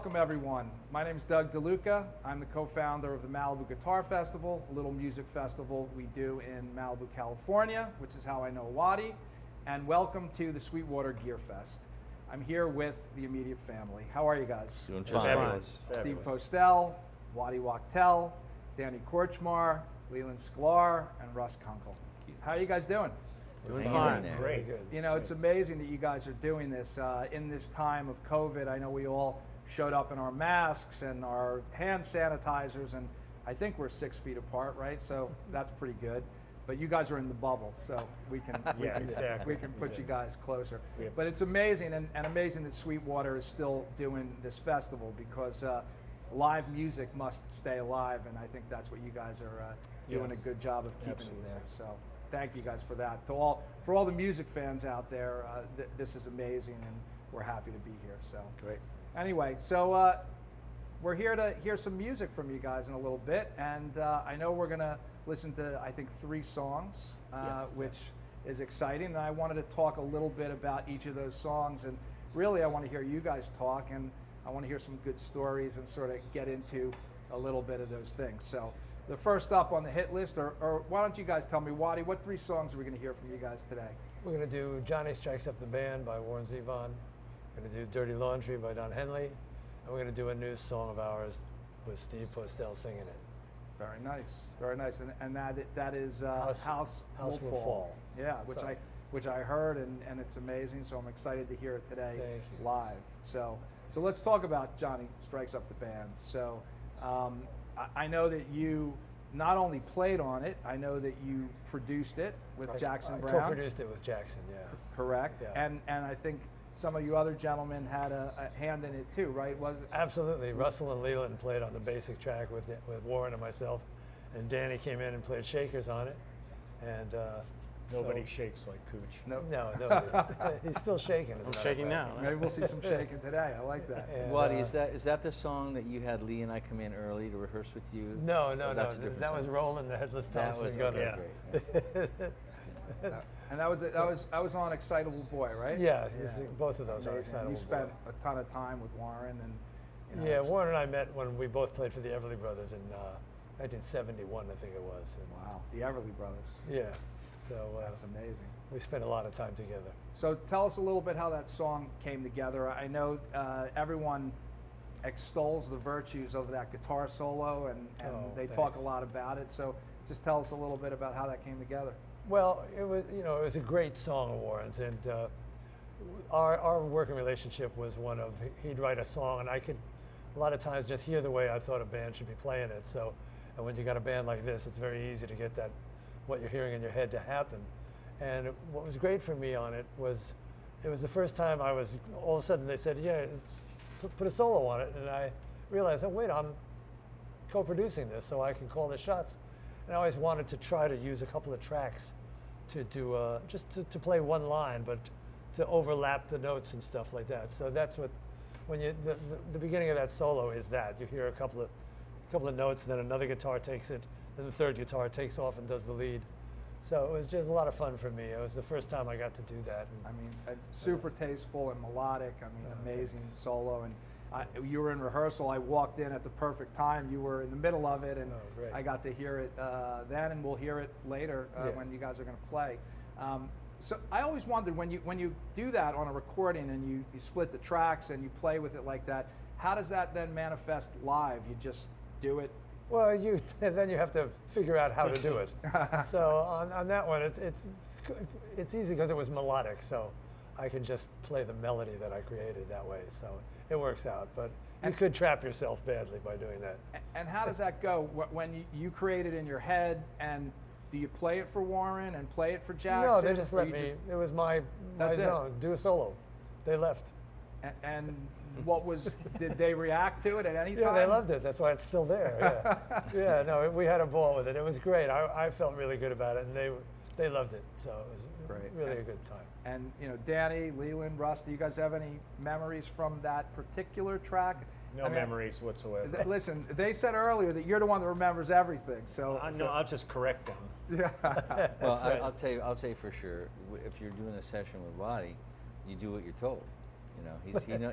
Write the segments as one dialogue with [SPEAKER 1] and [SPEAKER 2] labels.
[SPEAKER 1] welcome everyone. My name is Doug DeLuca. I'm the co-founder of the Malibu Guitar Festival, a little music festival we do in Malibu, California, which is how I know Waddy. And welcome to the Sweetwater GearFest. I'm here with the immediate family. How are you guys?
[SPEAKER 2] Doing
[SPEAKER 3] fine.
[SPEAKER 2] fabulous.
[SPEAKER 1] Steve Postell, Waddy Wachtel, Danny Kortchmar, Leland Sklar, and Russ Kunkel. How are you guys doing?
[SPEAKER 2] Doing
[SPEAKER 3] Fine.
[SPEAKER 2] fine.
[SPEAKER 3] Great. Good.
[SPEAKER 1] You know, it's amazing that you guys are doing this in this time of COVID. I know we all showed up in our masks and our hand sanitizers, and I think we're 6 feet apart, right? So that's pretty good. But you guys are in the bubble, so we can
[SPEAKER 3] exactly.
[SPEAKER 1] we can put you guys closer. But it's amazing, and amazing that Sweetwater is still doing this festival, because live music must stay alive, and I think that's what you guys are doing a good job of keeping it there. So thank you guys for that. For all the music fans out there, this is amazing, and we're happy to be here. So
[SPEAKER 3] Great.
[SPEAKER 1] anyway, so we're here to hear some music from you guys in a little bit, and I know we're gonna listen to, I think, 3 songs, which is exciting, and I wanted to talk a little bit about each of those songs, and really I want to hear you guys talk, and I want to hear some good stories and sort of get into a little bit of those things. So the first up on the hit list, or why don't you guys tell me, Waddy, what 3 songs are we going to hear from you guys today?
[SPEAKER 4] We're going to do Johnny Strikes Up the Band by Warren Zevon. We're going to do Dirty Laundry by Don Henley. And we're going to do a new song of ours with Steve Postell singing it.
[SPEAKER 1] Very nice, very nice, and that is House Will Fall. Yeah, which I heard, and it's amazing. So I'm excited to hear it today live. So let's talk about Johnny Strikes Up the Band. So I know that you not only played on it, I know that you produced it with Jackson Brown.
[SPEAKER 4] I co-produced it with Jackson, yeah.
[SPEAKER 1] Correct.
[SPEAKER 4] Yeah.
[SPEAKER 1] And I think some of you other gentlemen had a hand in it too, right? Was it?
[SPEAKER 4] Absolutely. Russell and Leland played on the basic track with Warren and myself, and Danny came in and played shakers on it. And
[SPEAKER 3] Nobody shakes like Cooch.
[SPEAKER 1] No,
[SPEAKER 4] nobody. He's still shaking.
[SPEAKER 2] I'm shaking now.
[SPEAKER 1] Maybe we'll see some shaking today. I like that.
[SPEAKER 4] And,
[SPEAKER 2] Waddy, is that the song that you had Lee and I come in early to rehearse with you?
[SPEAKER 4] No.
[SPEAKER 2] That's a different
[SPEAKER 4] That was
[SPEAKER 2] song.
[SPEAKER 4] Roland the Headless
[SPEAKER 2] That was
[SPEAKER 4] Thompson Gunner.
[SPEAKER 2] great.
[SPEAKER 1] And that was on Excitable Boy, right?
[SPEAKER 4] Yeah, both of those are
[SPEAKER 1] Amazing.
[SPEAKER 4] Excitable
[SPEAKER 1] You spent
[SPEAKER 4] Boy.
[SPEAKER 1] a ton of time with Warren, and you know,
[SPEAKER 4] Yeah, Warren and I met when we both played for the Everly Brothers in 1971, I think it was. And
[SPEAKER 1] wow, the Everly Brothers.
[SPEAKER 4] yeah, so
[SPEAKER 1] That's amazing.
[SPEAKER 4] we spent a lot of time together.
[SPEAKER 1] So tell us a little bit how that song came together. I know everyone extols the virtues of that guitar solo, and they talk
[SPEAKER 4] thanks.
[SPEAKER 1] a lot about it. So just tell us a little bit about how that came together.
[SPEAKER 4] Well, it was a great song of Warren's, and our working relationship was one of, he'd write a song, and I could a lot of times just hear the way I thought a band should be playing it. So, and when you got a band like this, it's very easy to get that, what you're hearing in your head to happen. And what was great for me on it was the first time all of a sudden they said, yeah, put a solo on it, and I realized, oh wait, I'm co-producing this, so I can call the shots. And I always wanted to try to use a couple of tracks to do just to play one line, but to overlap the notes and stuff like that. So that's what, when the beginning of that solo is that you hear a couple of notes, then another guitar takes it, then the third guitar takes off and does the lead. So it was just a lot of fun for me. It was the first time I got to do that.
[SPEAKER 1] I mean, super tasteful and melodic. I mean, amazing solo. And you were in rehearsal. I walked in at the perfect time. You were in the middle of it, and I got to hear it then, and we'll hear it later when you guys are going to play. So I always wondered, when you do that on a recording and you split the tracks and you play with it like that, how does that then manifest live? You just do it?
[SPEAKER 4] Well, then you have to figure out how to do it. So on that one, it's easy because it was melodic, so I can just play the melody that I created that way. So it works out, but you could trap yourself badly by doing that.
[SPEAKER 1] And how does that go when you create it in your head, and do you play it for Warren and play it for Jackson?
[SPEAKER 4] No, they just let me. It was my zone. Do a solo. They left.
[SPEAKER 1] And did they react to it at any time?
[SPEAKER 4] Yeah, they loved it. That's why it's still there. Yeah, no, we had a ball with it. It was great. I felt really good about it, and they loved it. So it was really a good time.
[SPEAKER 1] And Danny, Leland, Russ, do you guys have any memories from that particular track?
[SPEAKER 3] No memories whatsoever.
[SPEAKER 1] Listen, they said earlier that you're the one that remembers everything. So
[SPEAKER 3] no, I'll just correct them.
[SPEAKER 1] Yeah.
[SPEAKER 2] Well, I'll tell you for sure. If you're doing a session with Waddy, you do what you're told.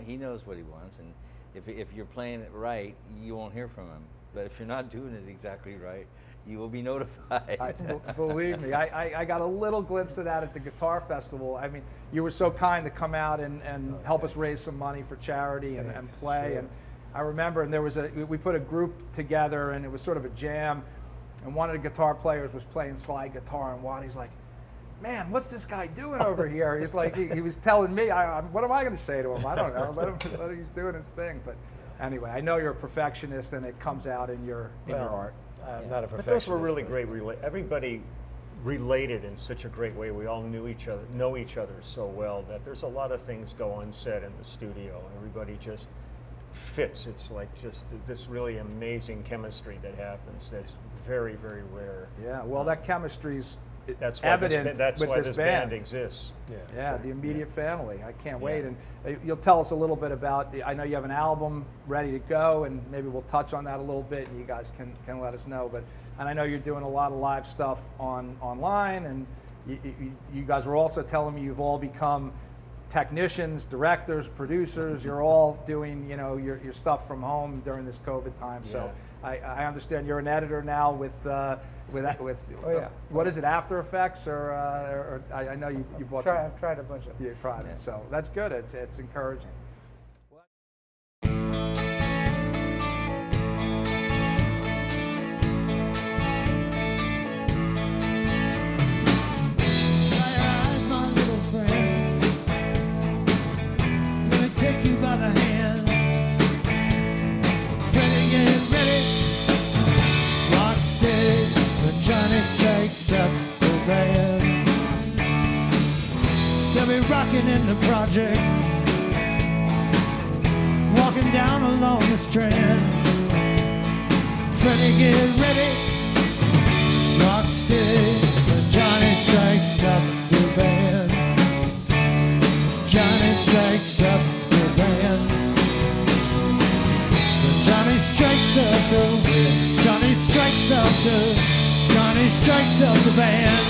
[SPEAKER 2] He knows what he wants, if you're playing it right, you won't hear from him. But if you're not doing it exactly right, you will be notified.
[SPEAKER 1] Believe me, I got a little glimpse of that at the Guitar Festival. I mean, you were so kind to come out and help us raise some money for charity and play.
[SPEAKER 4] Sure.
[SPEAKER 1] And I remember, and we put a group together, and it was sort of a jam. And one of the guitar players was playing slide guitar, and Waddy's like, "Man, what's this guy doing over here?" He's like, he was telling me, what am I going to say to him? I don't know. Let him, he's doing his thing. But anyway, I know you're a perfectionist, and it comes out in your art.
[SPEAKER 4] I'm not a
[SPEAKER 3] But
[SPEAKER 4] perfectionist.
[SPEAKER 3] those were really great. Everybody related in such a great way. We all know each other so well that there's a lot of things go unsaid in the studio. Everybody just fits. It's like just this really amazing chemistry that happens. That's very, very rare.
[SPEAKER 1] Yeah, well, that chemistry's
[SPEAKER 3] That's why
[SPEAKER 1] evident
[SPEAKER 3] that's
[SPEAKER 1] with
[SPEAKER 3] why
[SPEAKER 1] this
[SPEAKER 3] band exists.
[SPEAKER 1] Yeah, the immediate family. I can't wait.
[SPEAKER 3] Yeah.
[SPEAKER 1] And you'll tell us a little bit about, I know you have an album ready to go, and maybe we'll touch on that a little bit, and you guys can let us know. And I know you're doing a lot of live stuff online, and you guys were also telling me you've all become technicians, directors, producers. You're all doing, your stuff from home during this COVID time. So I understand you're an editor now with what is it, After Effects or I know you bought some.
[SPEAKER 5] I've tried a bunch of them.
[SPEAKER 1] You tried it, so that's good. It's encouraging.
[SPEAKER 6] Rocking in the project, walking down along the strand. Freddie, get ready, rock steady. Johnny strikes up the band. Johnny strikes up the band. Johnny strikes up the wind. Johnny strikes up the. Johnny strikes up the band.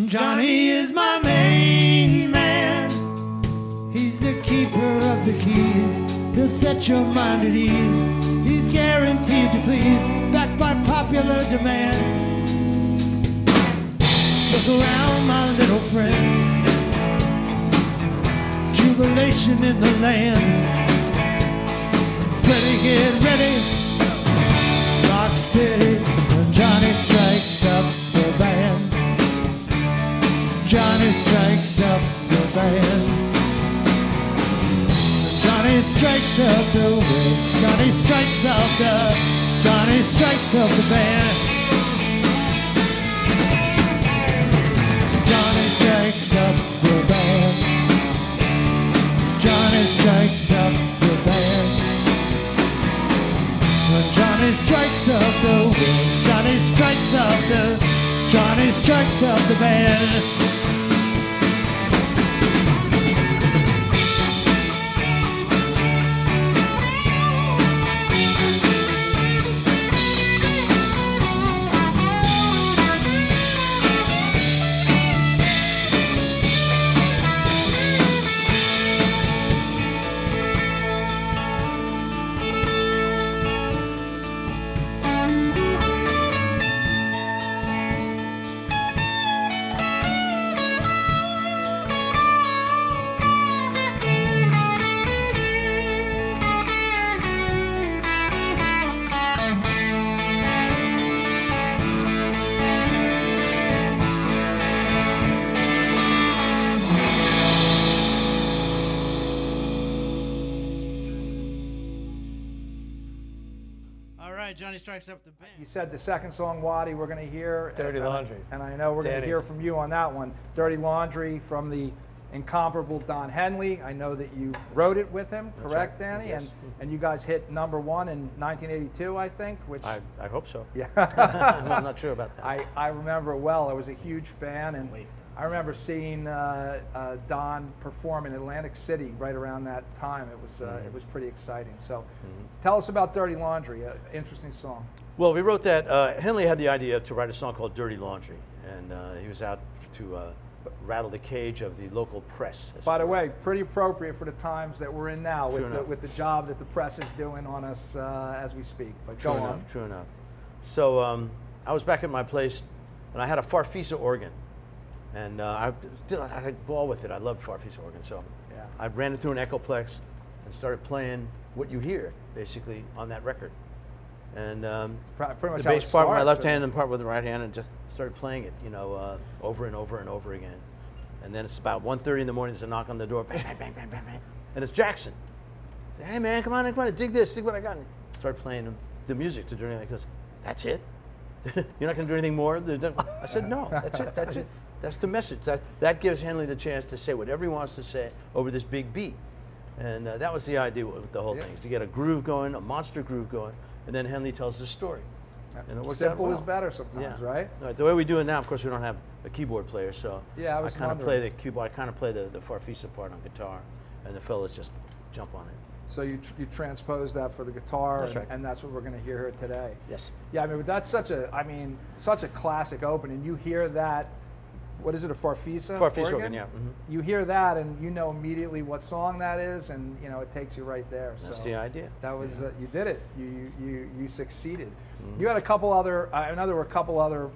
[SPEAKER 6] Johnny is my main man. He's the keeper of the keys. He'll set your mind at ease. He's guaranteed to please, backed by popular demand. Look around, my little friend. Jubilation in the land. Freddie, get ready. Rock steady. When Johnny strikes up the band. Johnny strikes up the band. Johnny strikes up the wind. Johnny strikes up the. Johnny strikes up the band. Johnny strikes up the band. Johnny strikes up the band. When Johnny strikes up the wind. Johnny strikes up the. Johnny strikes up the band. Johnny strikes up the band.
[SPEAKER 1] You said the second song, Waddy, we're going to hear
[SPEAKER 4] Dirty Laundry.
[SPEAKER 1] And I know we're going to
[SPEAKER 4] Danny's.
[SPEAKER 1] hear from you on that one. Dirty Laundry from the incomparable Don Henley. I know that you wrote it with him, correct,
[SPEAKER 4] right.
[SPEAKER 1] Danny?
[SPEAKER 4] Yes.
[SPEAKER 1] And you guys hit #1 in 1982, I think. Which
[SPEAKER 5] I hope so.
[SPEAKER 1] yeah,
[SPEAKER 5] I'm not sure about that.
[SPEAKER 1] I remember it well. I was a huge fan, and I remember seeing Don perform in Atlantic City right around that time. It was pretty exciting. So, tell us about Dirty Laundry. Interesting song.
[SPEAKER 5] Well, we wrote that. Henley had the idea to write a song called Dirty Laundry, and he was out to rattle the cage of the local press.
[SPEAKER 1] By the way, pretty appropriate for the times that we're in now with the job that the press is doing on us as we speak. But go on.
[SPEAKER 5] True enough. So I was back at my place, and I had a Farfisa organ, and I had ball with it. I loved Farfisa organ, so
[SPEAKER 1] Yeah.
[SPEAKER 5] I ran it through an Echoplex and started playing what you hear basically on that record. And
[SPEAKER 1] Pretty much
[SPEAKER 5] the
[SPEAKER 1] how
[SPEAKER 5] bass
[SPEAKER 1] it
[SPEAKER 5] part with my
[SPEAKER 1] starts,
[SPEAKER 5] left hand and part with the right hand, and just started playing it, over and over and over again. And then it's about 1:30 in the morning. There's a knock on the door, bang, bang, bang, bang, bang, bang, and it's Jackson. I say, hey man, come on, dig this, dig what I got. And start playing the music to Dirty. He goes, that's it? You're not going to do anything more? I said, no, that's it, that's it. That's the message. That gives Henley the chance to say whatever he wants to say over this big beat. And that was the idea with the whole thing, is to get a groove going, a monster groove going, and then Henley tells the story. And it works out
[SPEAKER 1] Simple
[SPEAKER 5] well.
[SPEAKER 1] is better sometimes, right?
[SPEAKER 5] The way we do it now, of course, we don't have a keyboard player, so
[SPEAKER 1] Yeah, I was
[SPEAKER 5] kind of
[SPEAKER 1] wondering.
[SPEAKER 5] play the keyboard. I kind of play the Farfisa part on guitar, and the fellas just jump on it.
[SPEAKER 1] So you transpose that for the guitar,
[SPEAKER 5] That's right.
[SPEAKER 1] and that's what we're going to hear here today.
[SPEAKER 5] Yes.
[SPEAKER 1] Yeah, I mean, but that's such a classic opening. You hear that, what is it, a Farfisa?
[SPEAKER 5] Farfisa organ, yeah.
[SPEAKER 1] You hear that, and you know immediately what song that is, and it takes you right there.
[SPEAKER 5] That's
[SPEAKER 1] so
[SPEAKER 5] the idea.
[SPEAKER 1] That was you did it. You succeeded. You had a couple other. I know there were a couple other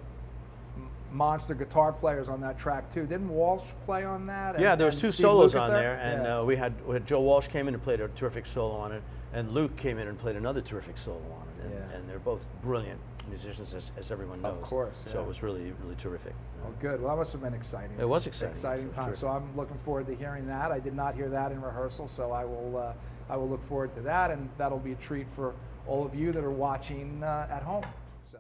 [SPEAKER 1] monster guitar players on that track too. Didn't Walsh play on that?
[SPEAKER 5] Yeah, there was
[SPEAKER 1] and
[SPEAKER 5] two
[SPEAKER 1] Steve
[SPEAKER 5] solos
[SPEAKER 1] Lukather?
[SPEAKER 5] on there, and
[SPEAKER 1] Yeah.
[SPEAKER 5] we had Joe Walsh came in and played a terrific solo on it, and Luke came in and played another terrific solo on it, and,
[SPEAKER 1] Yeah.
[SPEAKER 5] and they're both brilliant musicians, as everyone knows.
[SPEAKER 1] Of course,
[SPEAKER 5] So
[SPEAKER 1] yeah.
[SPEAKER 5] it was really, really terrific.
[SPEAKER 1] Oh, good. Well, that must have been exciting.
[SPEAKER 5] It was exciting.
[SPEAKER 1] Exciting
[SPEAKER 5] It was
[SPEAKER 1] time.
[SPEAKER 5] terrific.
[SPEAKER 1] So I'm looking forward to hearing that. I did not hear that in rehearsal, so I will look forward to that, and that'll be a treat for all of you that are watching at home. So.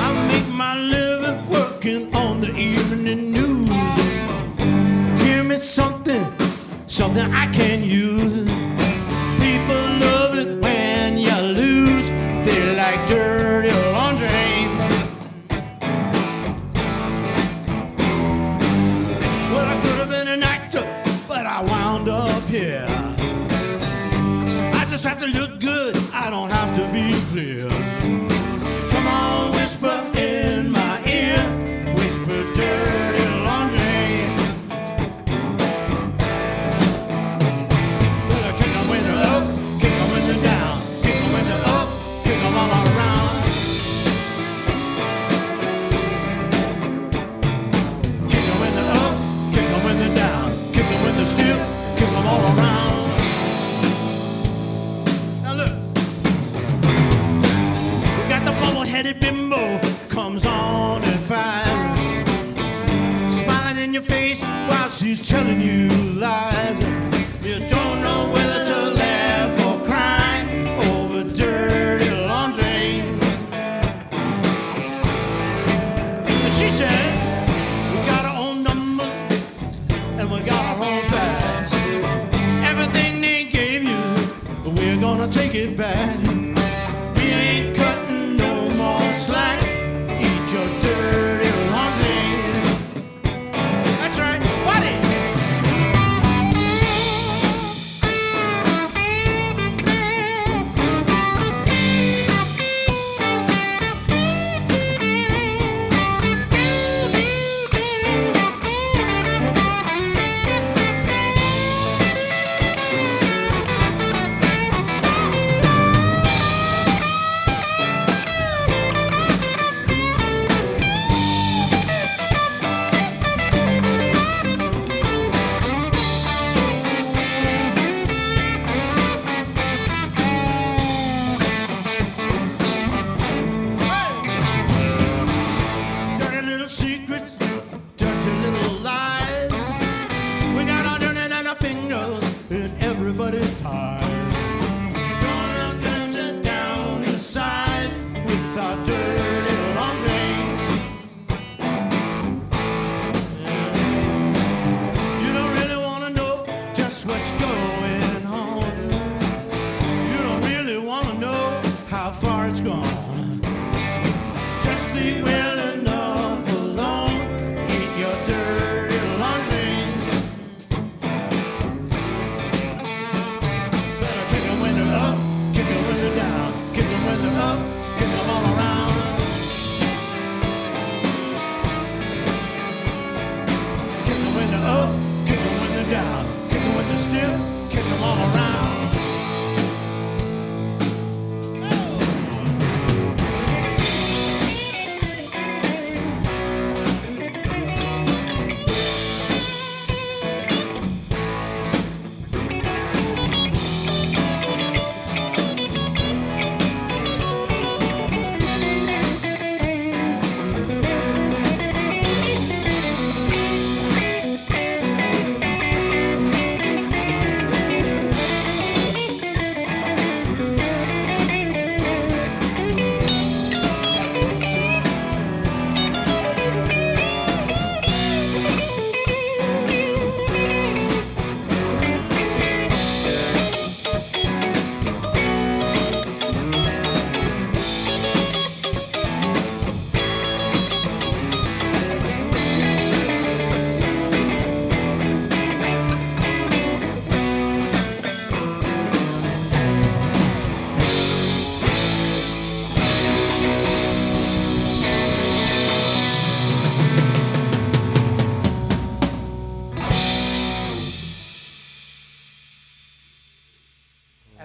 [SPEAKER 6] I make my living working on the evening news. Give me something I can use. People love it when you lose. They like dirty laundry. Well, I could have been an actor, but I wound up here. I just have to look good. I don't have to be clear. Come on, whisper in my ear, whisper dirty laundry. Well, kick 'em when they're up, kick 'em when they're down, kick 'em when they're up, kick 'em all around. Kick 'em when they're up, kick 'em when they're down, kick 'em when they're stiff, kick 'em all around. Now look. We got the bubble-headed bimbo, comes on at 5, smiling in your face while she's telling you lies. You don't know whether to laugh or cry over dirty laundry. And she said, we got our own number and we got our own facts. Everything they gave you, we're gonna take it back. We ain't cutting no more slack. Eat your dirty laundry. That's right, Waddy.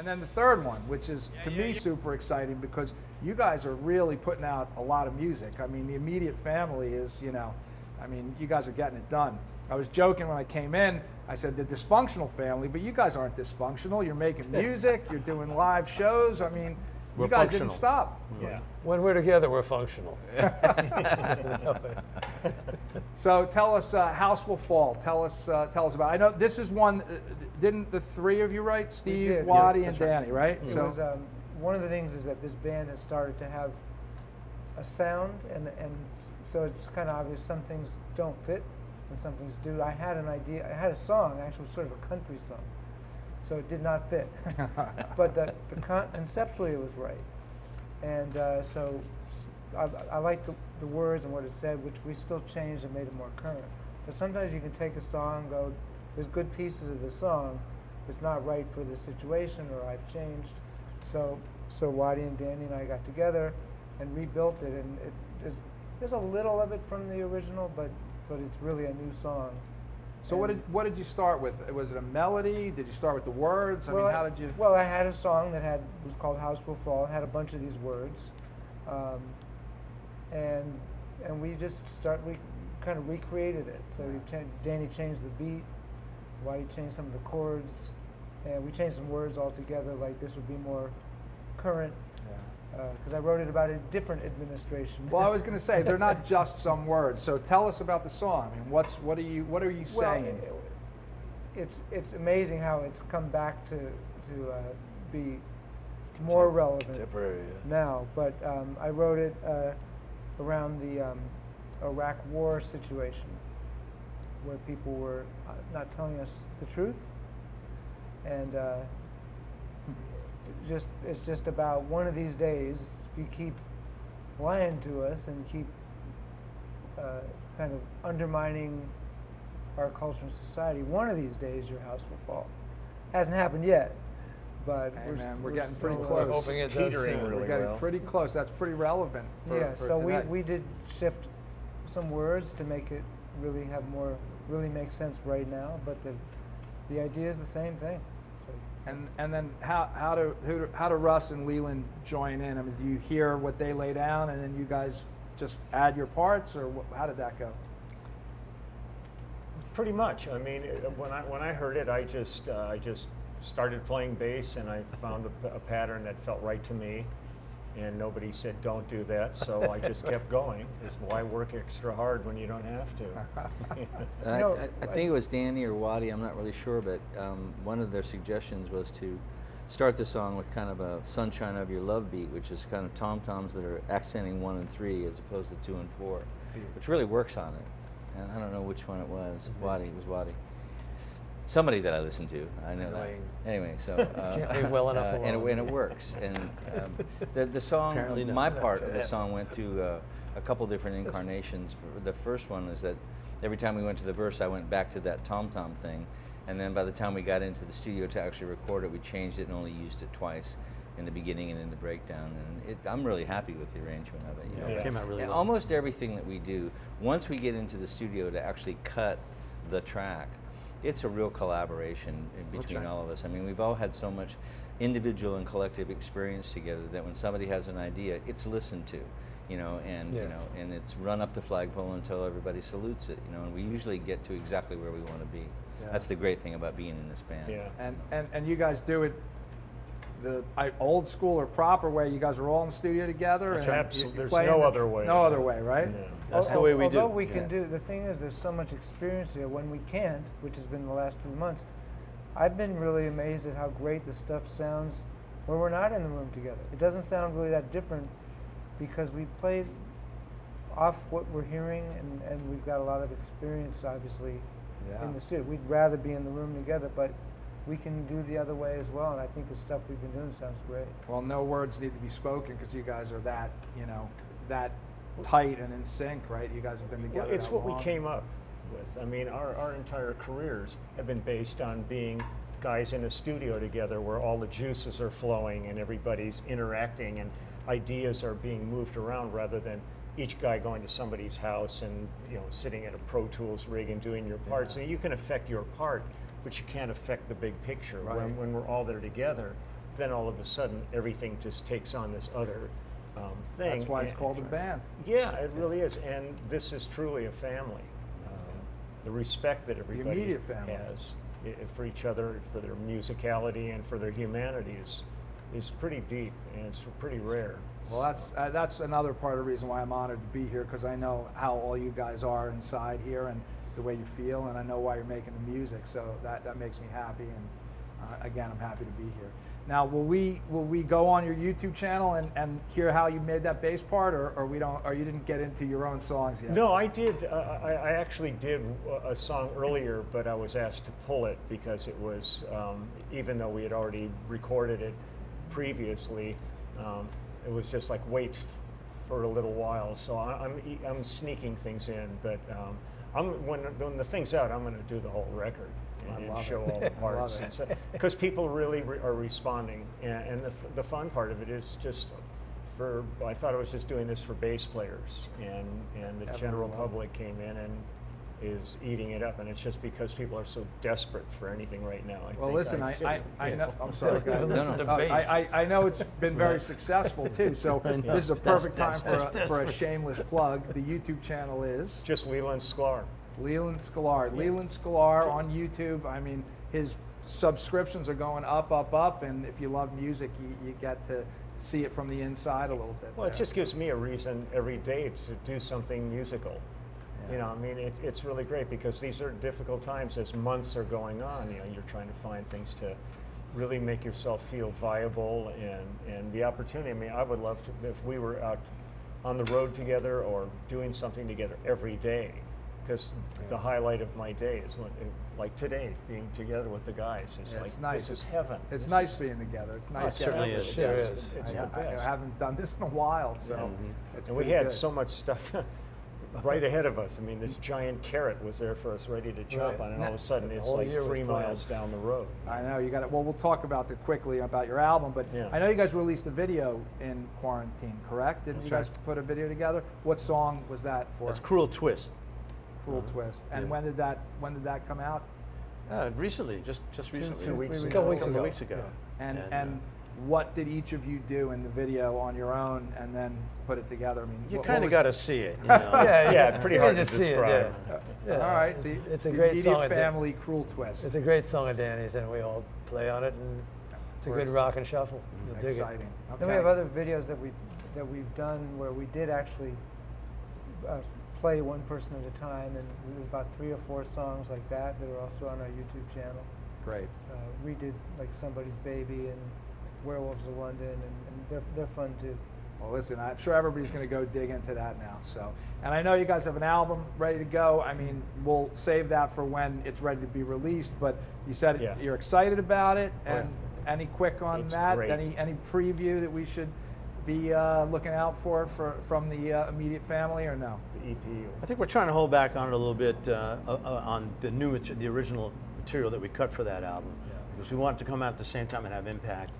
[SPEAKER 1] And then the third one, which is to me super exciting because you guys are really putting out a lot of music. I mean, the immediate family is, you know, I mean, you guys are getting it done. I was joking when I came in. I said the dysfunctional family, but you guys aren't dysfunctional. You're making music. You're doing live shows. I mean,
[SPEAKER 5] We're
[SPEAKER 1] you guys
[SPEAKER 5] functional.
[SPEAKER 1] didn't stop.
[SPEAKER 3] Yeah.
[SPEAKER 4] When we're together, we're functional.
[SPEAKER 1] So tell us, House Will Fall. Tell us about. I know this is one. Didn't the three of you write? Steve,
[SPEAKER 7] did.
[SPEAKER 1] Waddy,
[SPEAKER 3] Yeah,
[SPEAKER 1] and
[SPEAKER 3] that's right.
[SPEAKER 1] Danny, right?
[SPEAKER 7] It
[SPEAKER 1] So
[SPEAKER 7] was one of the things is that this band has started to have a sound, and so it's kind of obvious some things don't fit and some things do. I had an idea. I had a song, actually, sort of a country song, so it did not fit. But conceptually it was right, and so I liked the words and what it said, which we still changed and made it more current. But sometimes you can take a song and go, there's good pieces of the song, it's not right for this situation, or I've changed. So Waddy and Danny and I got together and rebuilt it, and there's a little of it from the original, but it's really a new song.
[SPEAKER 1] So what did you start with? Was it a melody? Did you start with the words? I mean, how did you?
[SPEAKER 7] Well, I had a song that was called House Will Fall. It had a bunch of these words, and we kind of recreated it. So Danny changed the beat, Waddy changed some of the chords, and we changed some words altogether. Like this would be more current, because I wrote it about a different administration.
[SPEAKER 1] Well, I was going to say they're not just some words. So tell us about the song. I mean, what are you saying?
[SPEAKER 7] It's amazing how it's come back to be more relevant
[SPEAKER 4] Contemporary.
[SPEAKER 7] now. But I wrote it around the Iraq War situation, where people were not telling us the truth, and it's just about one of these days, if you keep lying to us and keep kind of undermining our culture and society, one of these days your house will fall. Hasn't happened yet, but
[SPEAKER 1] Hey, man, we're getting
[SPEAKER 7] still,
[SPEAKER 1] pretty
[SPEAKER 4] We're
[SPEAKER 1] close.
[SPEAKER 4] hoping it does
[SPEAKER 3] Teetering
[SPEAKER 4] soon.
[SPEAKER 3] really
[SPEAKER 1] We're getting
[SPEAKER 3] well.
[SPEAKER 1] pretty close. That's pretty relevant for
[SPEAKER 7] Yeah, so
[SPEAKER 1] today.
[SPEAKER 7] we did shift some words to make it really make sense right now, but the idea is the same thing. So
[SPEAKER 1] And then how do Russ and Leland join in? I mean, do you hear what they lay down and then you guys just add your parts, or how did that go?
[SPEAKER 3] Pretty much. I mean, when I heard it, I just started playing bass, and I found a pattern that felt right to me. And nobody said don't do that, so I just kept going. Because why work extra hard when you don't have to?
[SPEAKER 2] I think it was Danny or Waddy, I'm not really sure, but one of their suggestions was to start the song with kind of a Sunshine of Your Love beat, which is kind of tom-toms that are accenting 1 and 3 as opposed to 2 and 4, which really works on it. And I don't know which one it was. Waddy, it was Waddy. Somebody that I listened to, I know
[SPEAKER 4] Annoying.
[SPEAKER 2] that. Anyway, so
[SPEAKER 4] Can't leave well enough
[SPEAKER 2] and
[SPEAKER 4] alone.
[SPEAKER 2] it works. And the song,
[SPEAKER 5] Apparently not.
[SPEAKER 2] my part of the song went through a couple different incarnations. The first one is that every time we went to the verse, I went back to that tom-tom thing, and then by the time we got into the studio to actually record it, we changed it and only used it twice, in the beginning and in the breakdown. And I'm really happy with the arrangement of it. You know?
[SPEAKER 5] It came out really
[SPEAKER 2] And
[SPEAKER 5] well.
[SPEAKER 2] almost everything that we do, once we get into the studio to actually cut the track, it's a real collaboration between
[SPEAKER 5] right.
[SPEAKER 2] all of us. I mean, we've all had so much individual and collective experience together that when somebody has an idea, it's listened to, you know, and
[SPEAKER 4] Yeah.
[SPEAKER 2] you know, and it's run up the flagpole until everybody salutes it, you know, and we usually get to exactly where we want to be.
[SPEAKER 1] Yeah.
[SPEAKER 2] That's the great thing about being in this band.
[SPEAKER 3] Yeah.
[SPEAKER 1] And you guys do it the old school or proper way. You guys are all in the studio together.
[SPEAKER 3] That's
[SPEAKER 1] and
[SPEAKER 3] absolute-
[SPEAKER 1] you
[SPEAKER 3] there's
[SPEAKER 1] play
[SPEAKER 3] no
[SPEAKER 1] in
[SPEAKER 3] other way.
[SPEAKER 1] No other way, right?
[SPEAKER 3] Yeah.
[SPEAKER 5] That's the way we do.
[SPEAKER 7] Although we can
[SPEAKER 1] Yeah.
[SPEAKER 7] do, the thing is, there's so much experience here. When we can't, which has been the last 3 months, I've been really amazed at how great the stuff sounds when we're not in the room together. It doesn't sound really that different because we play off what we're hearing, and we've got a lot of experience, obviously,
[SPEAKER 1] Yeah.
[SPEAKER 7] in the studio. We'd rather be in the room together, but we can do the other way as well, and I think the stuff we've been doing sounds great.
[SPEAKER 1] Well, no words need to be spoken because you guys are that, you know, that tight and in sync, right? You guys have been together.
[SPEAKER 3] Well, it's
[SPEAKER 1] that
[SPEAKER 3] what we
[SPEAKER 1] long.
[SPEAKER 3] came up with. I mean, our entire careers have been based on being guys in a studio together where all the juices are flowing and everybody's interacting and ideas are being moved around rather than each guy going to somebody's house and, you know, sitting at a Pro Tools rig and doing your parts. And you can affect your part, but you can't affect the big picture.
[SPEAKER 1] Right.
[SPEAKER 3] When we're all there together, then all of a sudden everything just takes on this other thing.
[SPEAKER 1] That's why it's called a band.
[SPEAKER 3] Yeah, it really is, and this is truly a family. The respect that everybody
[SPEAKER 1] immediate family.
[SPEAKER 3] has for each other, for their musicality, and for their humanity is pretty deep, and it's pretty rare.
[SPEAKER 1] Well, that's another part of the reason why I'm honored to be here, because I know how all you guys are inside here and the way you feel, and I know why you're making the music. So that makes me happy, and again, I'm happy to be here. Now, will we go on your YouTube channel and hear how you made that bass part, or we don't, or you didn't get into your own songs yet?
[SPEAKER 3] No, I did. I actually did a song earlier, but I was asked to pull it because it was, even though we had already recorded it previously, it was just like wait for a little while. So I'm sneaking things in, but when the thing's out, I'm going to do the whole record and show all the parts, because people really are responding. And the fun part of it is just I thought I was just doing this for bass players, and the general public came in and is eating it up, and it's just because people are so desperate for anything right now.
[SPEAKER 1] Well, listen, I know. I'm sorry, guys.
[SPEAKER 4] Listen to bass.
[SPEAKER 1] I know it's been very successful too. So this is a perfect time for a shameless plug. The YouTube channel is
[SPEAKER 3] Just Leland Sklar.
[SPEAKER 1] Leland Sklar. Yeah. Leland Sklar on YouTube. I mean, his subscriptions are going up, and if you love music, you get to see it from the inside a little bit.
[SPEAKER 3] Well, it just gives me a reason every day to do something musical. Yeah. You know, I mean, it's really great, because these are difficult times as months are going on. You know, you're trying to find things to really make yourself feel viable, and the opportunity. I mean, I would love to, if we were out on the road together or doing something together every day, because the highlight of my day is like today, being together with the guys. It's like,
[SPEAKER 1] it's nice.
[SPEAKER 3] This is heaven.
[SPEAKER 1] It's nice being together. It's nice.
[SPEAKER 5] It certainly is.
[SPEAKER 4] Sure is.
[SPEAKER 3] It's the
[SPEAKER 1] I
[SPEAKER 3] best.
[SPEAKER 1] haven't done this in a while, so it's
[SPEAKER 3] And we
[SPEAKER 1] pretty
[SPEAKER 3] had
[SPEAKER 1] good.
[SPEAKER 3] so much stuff right ahead of us. I mean, this giant carrot was there for us, ready to jump on, and all of a sudden it's
[SPEAKER 4] whole
[SPEAKER 3] like
[SPEAKER 4] year was
[SPEAKER 3] 3
[SPEAKER 4] planned.
[SPEAKER 3] miles down the road.
[SPEAKER 1] I know you got it. Well, we'll talk about quickly about your album, but
[SPEAKER 3] Yeah.
[SPEAKER 1] I know you guys released a video in quarantine, correct? Didn't you guys put a video together? What song was that for?
[SPEAKER 5] That's Cruel Twist.
[SPEAKER 1] Cruel Twist. And when did that come out?
[SPEAKER 5] Recently, just recently.
[SPEAKER 3] 2 weeks
[SPEAKER 4] A
[SPEAKER 3] ago.
[SPEAKER 4] couple weeks
[SPEAKER 5] couple
[SPEAKER 4] ago.
[SPEAKER 5] weeks ago.
[SPEAKER 1] And what did each of you do in the video on your own, and then put it together? I mean,
[SPEAKER 5] You
[SPEAKER 1] what
[SPEAKER 5] kind of
[SPEAKER 1] was-
[SPEAKER 5] got to see it. You know?
[SPEAKER 3] Yeah, pretty
[SPEAKER 4] You
[SPEAKER 3] hard
[SPEAKER 4] can
[SPEAKER 3] to
[SPEAKER 4] just see it,
[SPEAKER 3] describe.
[SPEAKER 4] yeah.
[SPEAKER 1] All right,
[SPEAKER 4] It's a
[SPEAKER 1] the
[SPEAKER 4] great
[SPEAKER 1] immediate
[SPEAKER 4] song.
[SPEAKER 1] family Cruel Twist.
[SPEAKER 4] It's a great song of Danny's, and we all play on it, and it's a good rock and shuffle. You'll dig it.
[SPEAKER 1] Exciting.
[SPEAKER 7] Then we have other videos that we've done where we did actually play one person at a time, and there's about 3 or 4 songs like that are also on our YouTube channel.
[SPEAKER 1] Great.
[SPEAKER 7] We did like Somebody's Baby and Werewolves of London, and they're fun too.
[SPEAKER 1] Well, listen, I'm sure everybody's going to go dig into that now. So, and I know you guys have an album ready to go. I mean, we'll save that for when it's ready to be released. But you said you're excited about it, and any quick on
[SPEAKER 3] It's
[SPEAKER 1] that?
[SPEAKER 3] great.
[SPEAKER 1] Any preview that we should be looking out for from the immediate family, or no?
[SPEAKER 3] The EP.
[SPEAKER 5] I think we're trying to hold back on it a little bit on the original material that we cut for that album, because we want it to come out at the same time and have impact.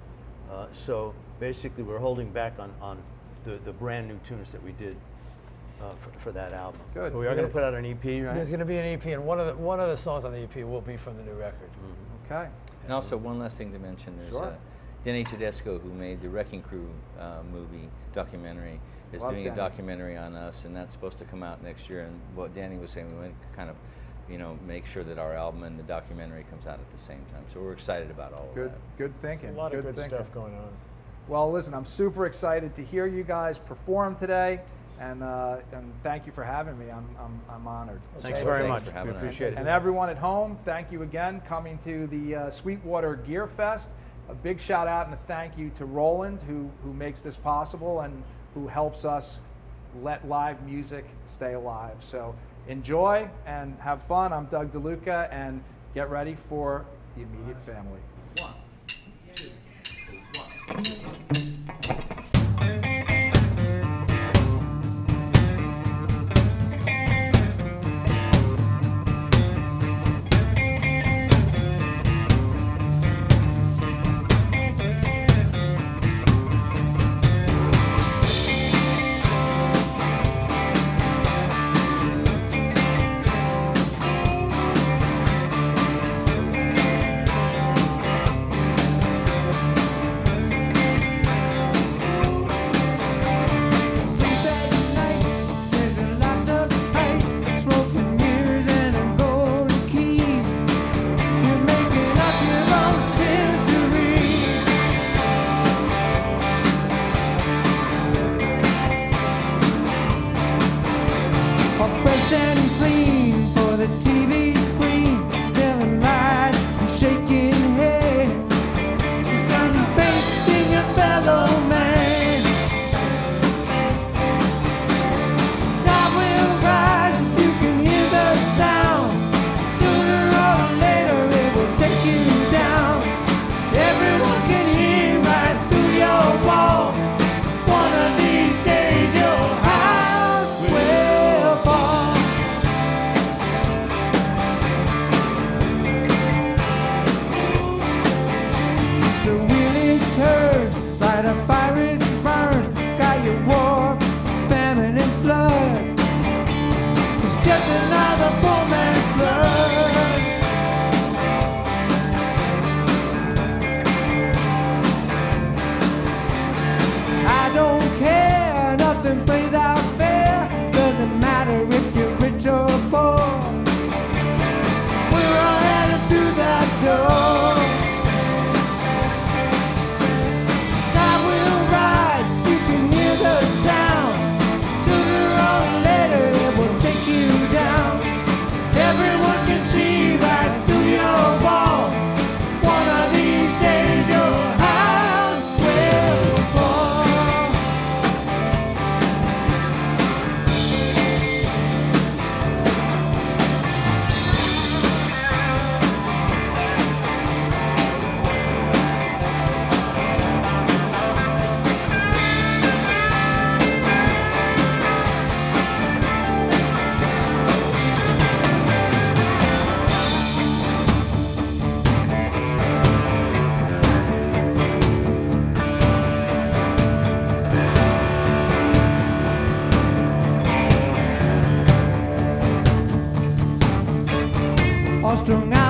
[SPEAKER 5] So basically, we're holding back on the brand new tunes that we did for that album.
[SPEAKER 1] Good.
[SPEAKER 5] But we are going to put out an EP, right?
[SPEAKER 4] There's going to be an EP, and one of the songs on the EP will be from the new record.
[SPEAKER 1] Okay.
[SPEAKER 2] And also, one last thing to mention, there's
[SPEAKER 1] Sure.
[SPEAKER 2] Denny Tedesco, who made the Wrecking Crew movie documentary, is
[SPEAKER 1] Love
[SPEAKER 2] doing a
[SPEAKER 1] Danny.
[SPEAKER 2] documentary on us, and that's supposed to come out next year. And what Danny was saying, we went to kind of, make sure that our album and the documentary comes out at the same time. So we're excited about all of that.
[SPEAKER 1] Good thinking.
[SPEAKER 3] A lot of good
[SPEAKER 1] thinking.
[SPEAKER 3] stuff going on.
[SPEAKER 1] Well, listen, I'm super excited to hear you guys perform today, and thank you for having me. I'm honored.
[SPEAKER 5] Thanks
[SPEAKER 2] Okay.
[SPEAKER 5] very
[SPEAKER 2] Thanks
[SPEAKER 5] much.
[SPEAKER 2] for
[SPEAKER 5] We
[SPEAKER 2] having us.
[SPEAKER 5] appreciate it.
[SPEAKER 1] And everyone at home, thank you again coming to the Sweetwater GearFest. A big shout out and a thank you to Roland, who makes this possible and who helps us let live music stay alive. So enjoy and have fun. I'm Doug DeLuca, and get ready for the immediate family. 1, 2, 1.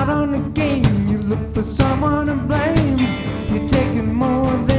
[SPEAKER 6] out on the game. You look for someone to blame. You're taking more than